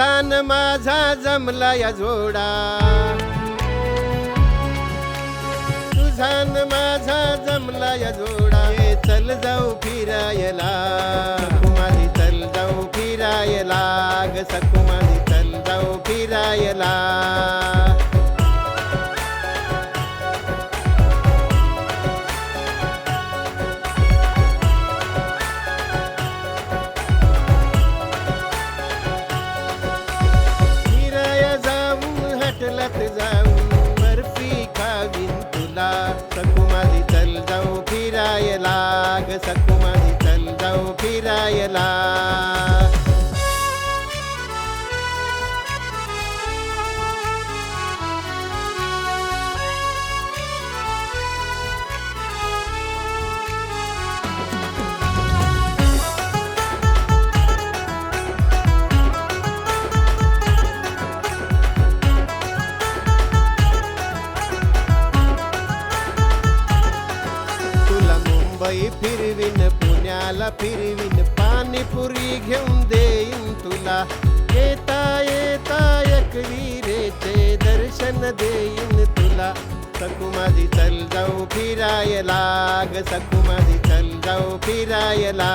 तुझा न माझा जमला या जोडा, तुझा न माझा जमला या जोडा. ये चल जाऊ फिरायला सखुमाली, चल जाऊ फिरायला ग सखुमाली, चल जाऊ फिरायला. हटलत जाऊन बर्फी खावीन तुला सखुमाली, चल जाऊ फिरायला ग सखुमाली, चल जाऊ फिरायला. मुंबई फिरवीन, पुण्याला फिरवीन, पाणीपुरी घेऊन देईन तुला. येता येता एकविरेचे दर्शन देईन तुला सखुमाली, चल जाऊ फिरायला ग सखुमाली, चल जाऊ फिरायला.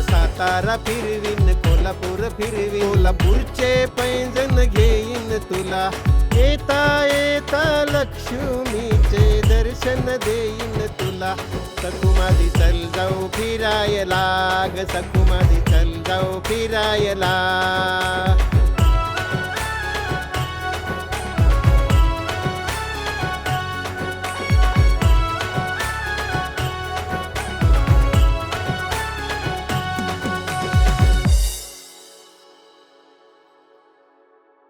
सातारा फिरवीन, कोल्हापूर फिरवीन, कोल्हापूरचे पैंजण घेईन तुला. येता येता लक्ष्मीचे दर्शन देईन तुला सखुमाली, चल जाऊ फिरायला ग सखुमाली, चल जाऊ फिरायला.